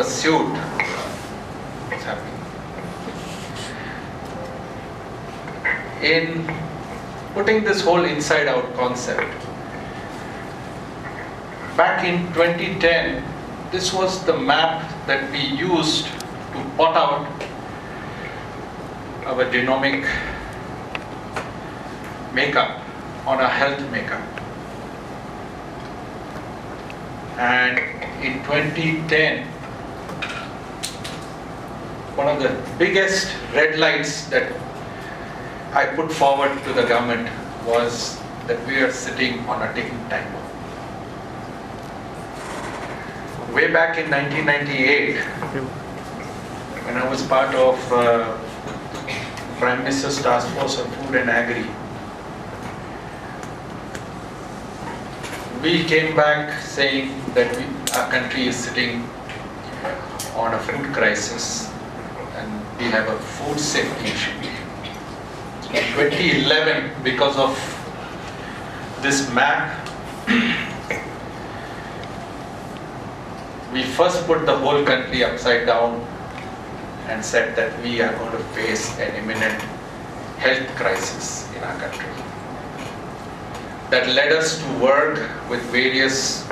pursuit. What's happening? In putting this whole inside-out concept, back in 2010, this was the map that we used to plot out our genomic makeup on our health makeup. And in 2010, one of the biggest red lights that I put forward to the government was that we are sitting on a ticking time bomb. Way back in 1998, when I was part of Prime Minister's Task Force on Food and Agri, we came back saying that our country is sitting on a food crisis and we have a food safety issue. In 2011, because of this map, we first put the whole country upside down and said that we are going to face an imminent health crisis in our country. That led us to work with various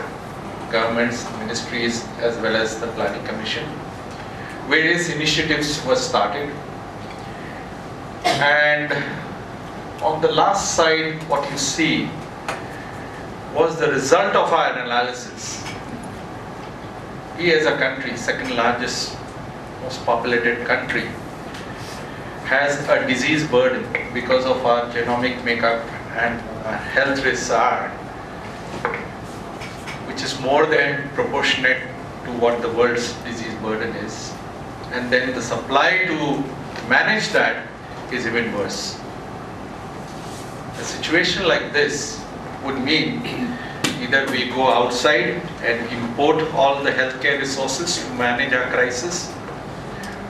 governments, ministries, as well as the Planning Commission. Various initiatives were started. And on the last side, what you see was the result of our analysis. We as a country, second largest, most populated country, has a disease burden because of our genomic makeup and our health risks are, which is more than proportionate to what the world's disease burden is. And then the supply to manage that is even worse. A situation like this would mean either we go outside and import all the healthcare resources to manage our crisis,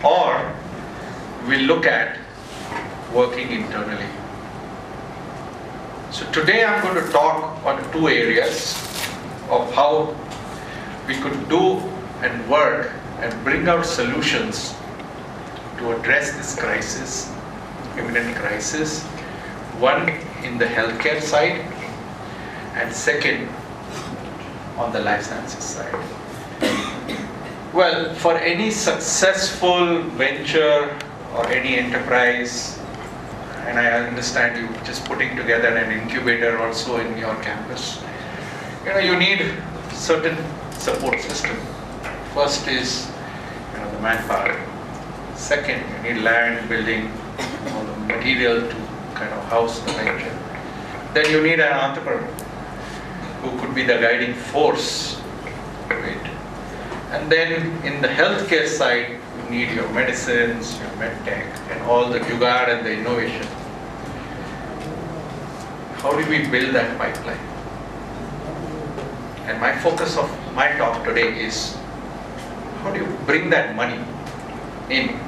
or we look at working internally. So today I'm going to talk on two areas of how we could do and work and bring out solutions to address this crisis, imminent crisis. One in the healthcare side, and second on the life sciences side. Well, for any successful venture or any enterprise, and I understand you just putting together an incubator also in your campus, you need certain support system. First is the manpower. Second, you need land, building, all the material to kind of house the venture. Then you need an entrepreneur who could be the guiding force to it. And then in the healthcare side, you need your medicines, your medtech, and all the jugaad and the innovation. How do we build that pipeline? And my focus of my talk today is how do you bring that money in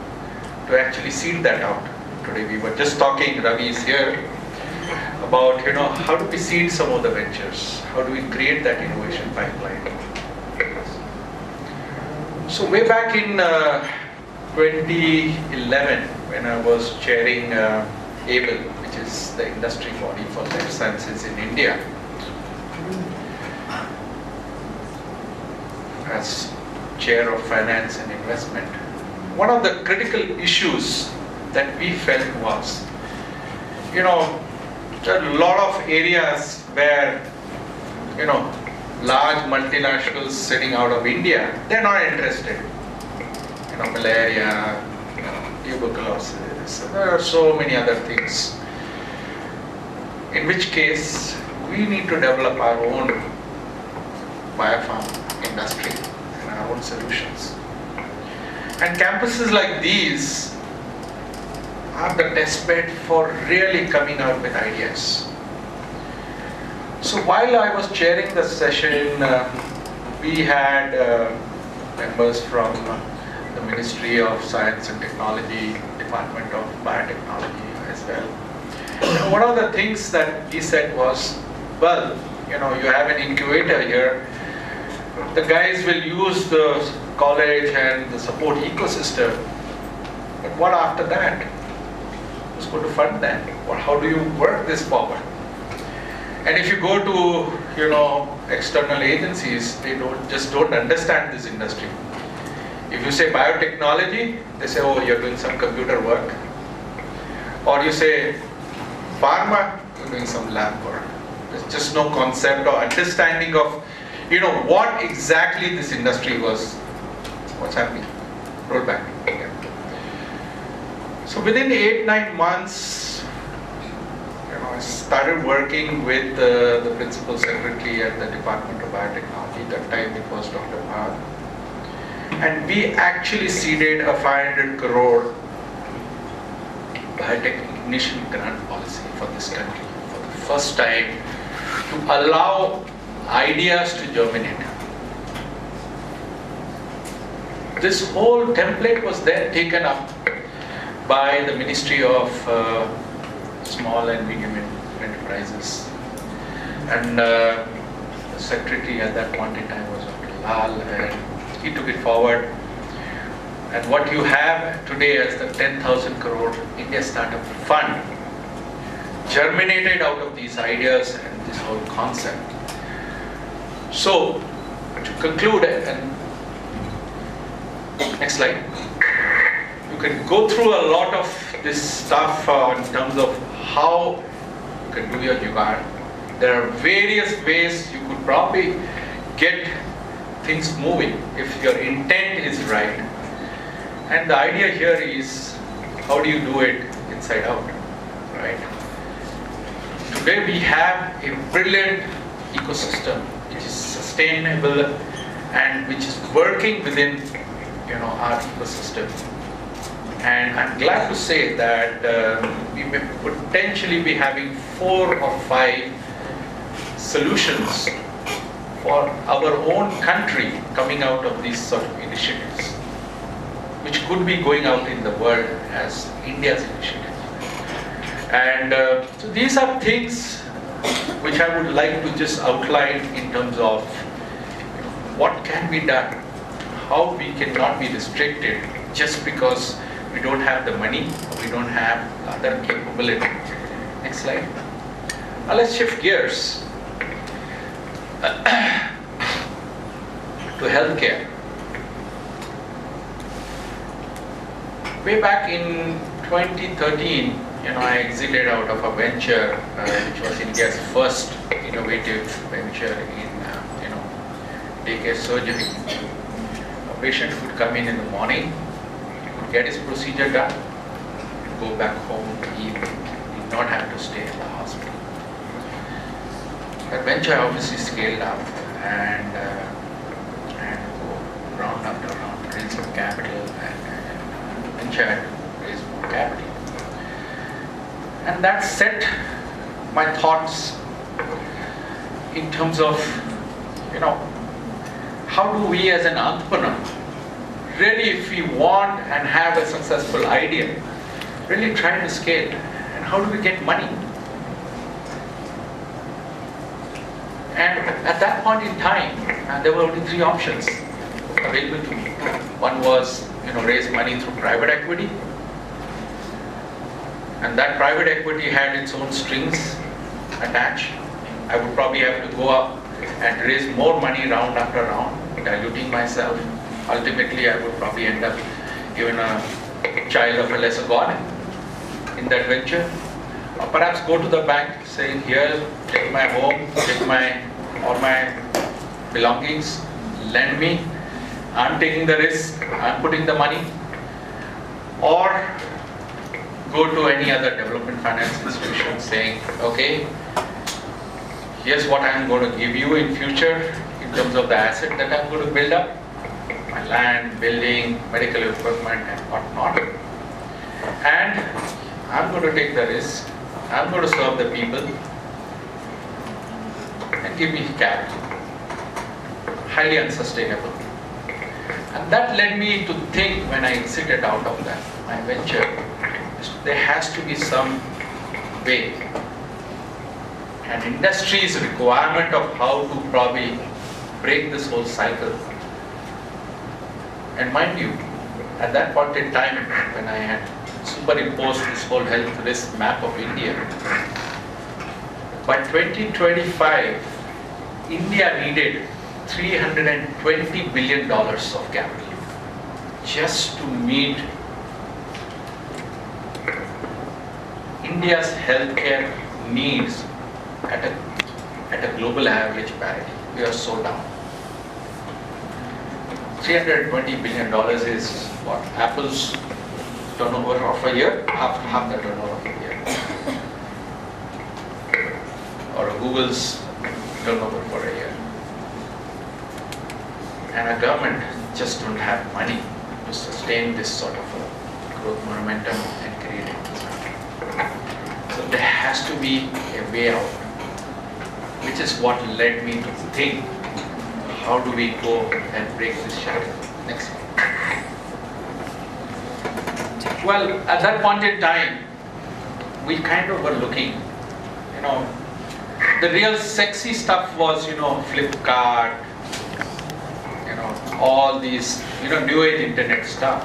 to actually seed that out? Today we were just talking, Ravi is here, about how do we seed some of the ventures? How do we create that innovation pipeline? So way back in 2011, when I was chairing ABLE, which is the industry body for life sciences in India, as chair of finance and investment, one of the critical issues that we felt was, there are a lot of areas where, large multinationals sitting out of India, they're not interested. Malaria, tuberculosis, there are so many other things. In which case, we need to develop our own biopharm industry and our own solutions. And campuses like these are the testbed for really coming out with ideas. So while I was chairing the session, we had members from the Ministry of Science and Technology, Department of Biotechnology as well. And one of the things that he said was, well, you have an incubator here, The guys will use the college and the support ecosystem, but what after that? Who's going to fund that? Or how do you work this forward? And if you go to, external agencies, they don't understand this industry. If you say biotechnology, they say, oh, you're doing some computer work. Or you say pharma, you're doing some lab work. There's just no concept or understanding of, what exactly this industry was. What's happening? Roll back. Yeah. So within 8-9 months, I started working with the principal secretary at the Department of Biotechnology. That time it was Dr. Bhatt. And we actually seeded a 500 crore biotech ignition grant policy for this country for the first time to allow ideas to germinate. This whole template was then taken up by the Ministry of Small and Medium Enterprises. And the secretary at that point in time was Dr. Lal, and he took it forward. And what you have today as the 10,000 crore India Startup Fund germinated out of these ideas and this whole concept. So, to conclude, and next slide, you can go through a lot of this stuff in terms of how you can do your jugaad. There are various ways you could probably get things moving if your intent is right. And the idea here is, how do you do it inside out, right? Today we have a brilliant ecosystem which is sustainable and which is working within, our ecosystem. And I'm glad to say that we may potentially be having 4 or 5 solutions for our own country coming out of these sort of initiatives, which could be going out in the world as India's initiative. And so these are things which I would like to just outline in terms of what can be done, how we cannot be restricted just because we don't have the money or we don't have other capability. Next slide. Now let's shift gears to healthcare. Way back in 2013, I exited out of a venture which was India's first innovative venture in daycare surgery. A patient would come in the morning, would get his procedure done, and go back home to eat. He did not have to stay in the hospital. That venture obviously scaled up and go round after round, raise some capital, and venture had to raise more capital. And that set my thoughts in terms of, how do we as an entrepreneur, really if we want and have a successful idea, really try to scale, and how do we get money? And at that point in time, there were only 3 options available to me. One was, raise money through private equity. And that private equity had its own strings attached. I would probably have to go up and raise more money round after round, diluting myself. Ultimately, I would probably end up even a child of a lesser god in that venture. Or perhaps go to the bank, say, here, take my home, take all my belongings, lend me, I'm taking the risk, I'm putting the money. Or go to any other development finance institution saying, okay, here's what I'm going to give you in future in terms of the asset that I'm going to build up, my land, building, medical equipment and whatnot. And I'm going to take the risk, I'm going to serve the people and give me capital. Highly unsustainable. And that led me to think when I exited out of that, my venture, there has to be some way, an industry's requirement of how to probably break this whole cycle. And mind you, at that point in time, when I had superimposed this whole health risk map of India, by 2025, India needed $320 billion of capital just to meet India's healthcare needs at a global average parity. We are so down. $320 billion is what? Apple's turnover of a year? Half the turnover of a year. Or Google's turnover for a year. And our government just don't have money to sustain this sort of a growth momentum and create it. So there has to be a way out, which is what led me to think, how do we go and break this shackle? Next one. Well, at that point in time, we kind of were looking, the real sexy stuff was, Flipkart, all these, new age internet stuff.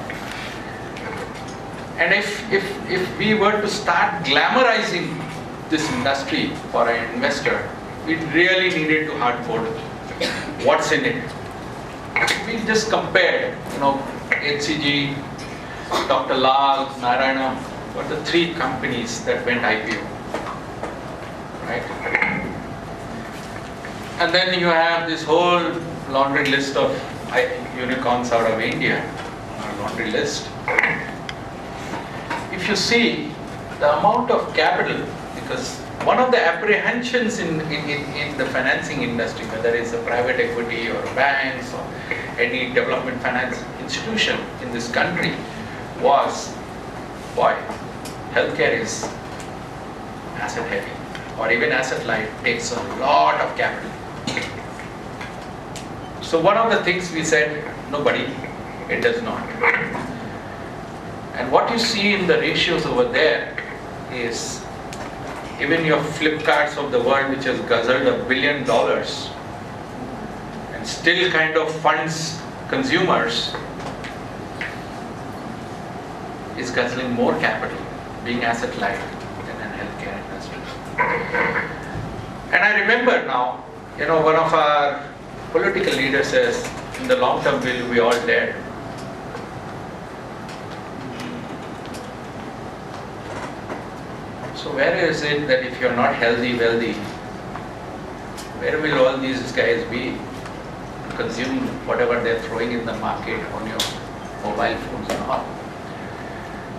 And if we were to start glamorizing this industry for an investor, we really needed to hardcode what's in it. We just compared, HCG, Dr. Lal, Narayana were the three companies that went IPO, right? And then you have this whole laundry list of unicorns out of India, laundry list. If you see the amount of capital, because one of the apprehensions in the financing industry, whether it's a private equity or banks or any development finance institution in this country, was, boy, healthcare is asset heavy, or even asset light, takes a lot of capital. So one of the things we said, nobody, it does not. And what you see in the ratios over there is even your Flipkarts of the world, which has guzzled $1 billion and still kind of funds consumers, is guzzling more capital, being asset light than an healthcare industry. And I remember now, one of our political leaders says, in the long term we'll be all dead. So where is it that if you're not healthy, wealthy, where will all these guys be? Consume whatever they're throwing in the market on your mobile phones and all.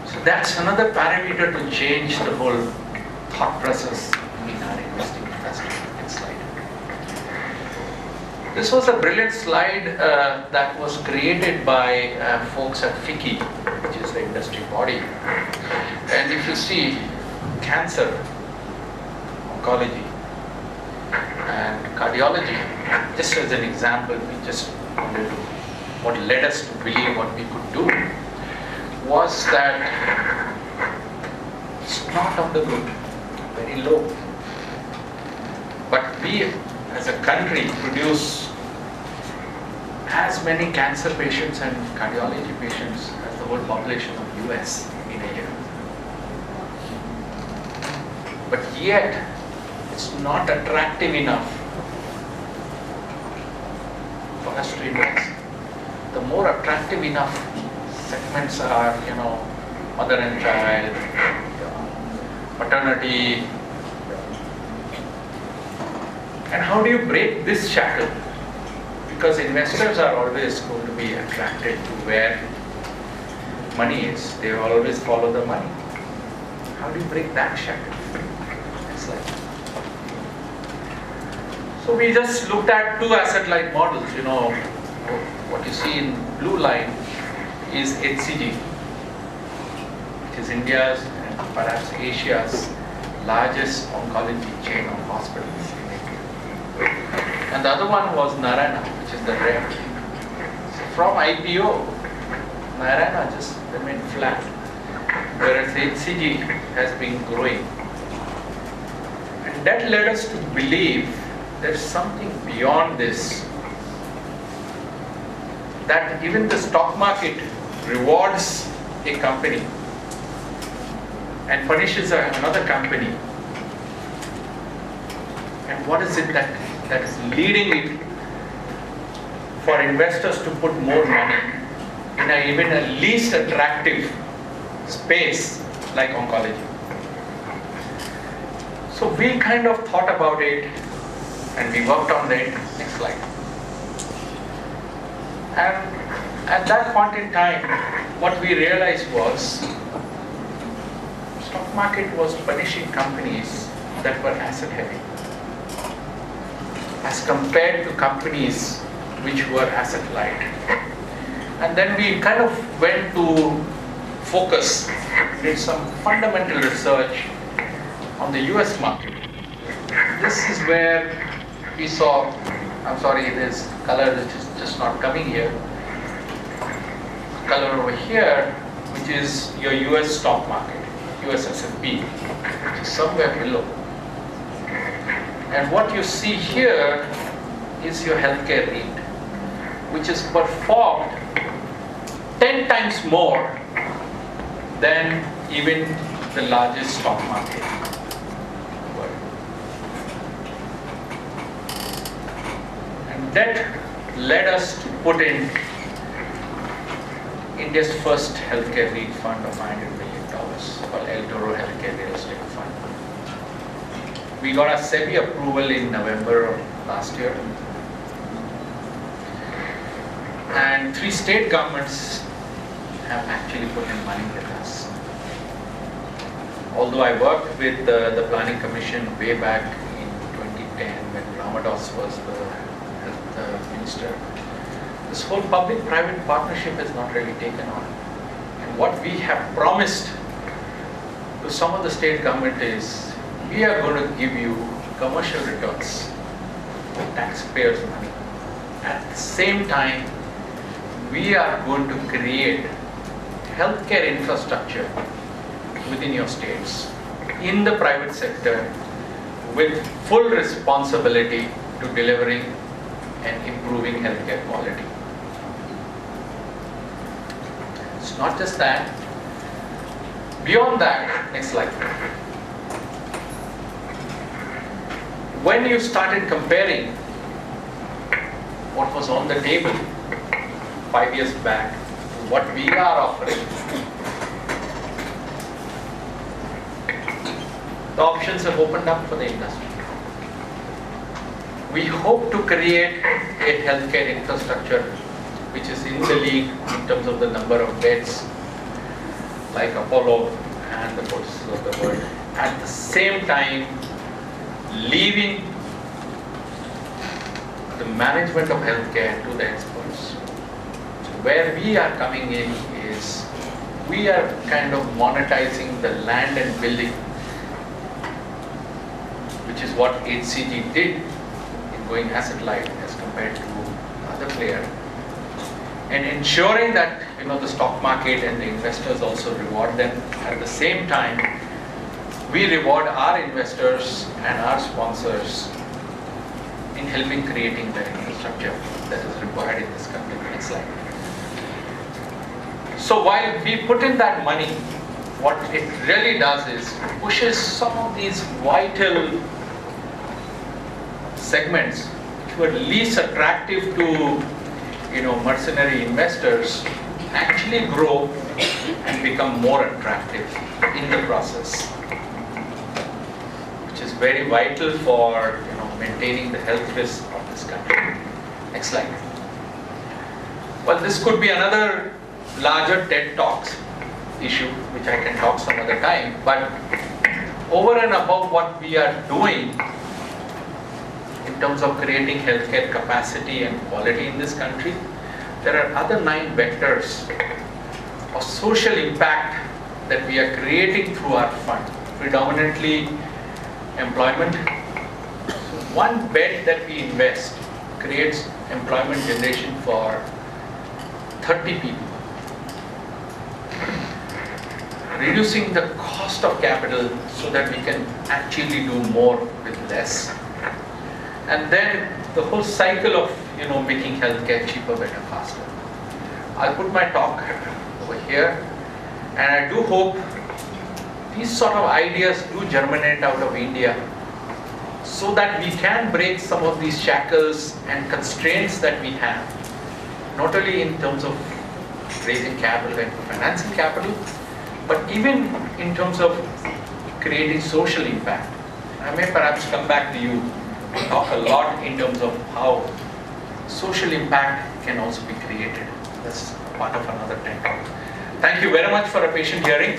So that's another parameter to change the whole thought process in our investing industry. Next slide. This was a brilliant slide that was created by folks at FICCI, which is the industry body. And if you see cancer, oncology, and cardiology, just as an example, we just wanted to, what led us to believe what we could do was that it's not on the good, very low. But we as a country produce as many cancer patients and cardiology patients as the whole population of US in a year. But yet, it's not attractive enough for us to invest. The more attractive enough segments are, mother and child, maternity. And how do you break this shackle? Because investors are always going to be attracted to where money is. They always follow the money. How do you break that shackle? Next slide. So we just looked at two asset-light models. What you see in blue line is HCG, which is India's and perhaps Asia's largest oncology chain of hospitals in India. And the other one was Narayana, which is the red. So from IPO, Narayana just remained flat, whereas HCG has been growing. And that led us to believe there's something beyond this that even the stock market rewards a company and punishes another company. And what is it that is leading it for investors to put more money in even a least attractive space like oncology? So we kind of thought about it and we worked on it. Next slide. And at that point in time, what we realized was stock market was punishing companies that were asset heavy as compared to companies which were asset light. And then we kind of went to focus, did some fundamental research on the US market. This is where we saw, I'm sorry, there's color which is just not coming here. Color over here, which is your US stock market, US S&P, which is somewhere below. And what you see here is your healthcare REIT, which is performed 10 times more than even the largest stock market. And that led us to put in India's first healthcare REIT fund of $500 million called El-Toro Healthcare Real Estate Fund. We got a SEBI approval in November of last year. And 3 state governments have actually put in money with us. Although I worked with the Planning Commission way back in 2010 when Ramadas was the health minister, this whole public-private partnership has not really taken on. And what we have promised to some of the state government is, we are going to give you commercial returns with taxpayers' money. At the same time, we are going to create healthcare infrastructure within your states, in the private sector, with full responsibility to delivering and improving healthcare quality. It's not just that. Beyond that, next slide. When you started comparing what was on the table 5 years back to what we are offering, the options have opened up for the industry. We hope to create a healthcare infrastructure which is in the league in terms of the number of beds, like Apollo and the Fortis of the world. At the same time, leaving the management of healthcare to the experts. So where we are coming in is, we are kind of monetizing the land and building, which is what HCG did in going asset light as compared to other players, and ensuring that the stock market and the investors also reward them. At the same time, we reward our investors and our sponsors in helping creating the infrastructure that is required in this country. Next slide. So while we put in that money, what it really does is pushes some of these vital segments which were least attractive to mercenary investors, actually grow and become more attractive in the process, which is very vital for maintaining the health risk of this country. Next slide. Well, this could be another larger TED Talks issue, which I can talk some other time, but over and above what we are doing in terms of creating healthcare capacity and quality in this country, there are other 9 vectors of social impact that we are creating through our fund. Predominantly employment. So 1 bed that we invest creates employment generation for 30 people. Reducing the cost of capital so that we can actually do more with less. And then the whole cycle of making healthcare cheaper, better, faster. I'll put my talk over here, and I do hope these sort of ideas do germinate out of India, so that we can break some of these shackles and constraints that we have, not only in terms of raising capital and financing capital, but even in terms of creating social impact. I may perhaps come back to you and talk a lot in terms of how social impact can also be created. That's part of another TED talk. Thank you very much for a patient hearing.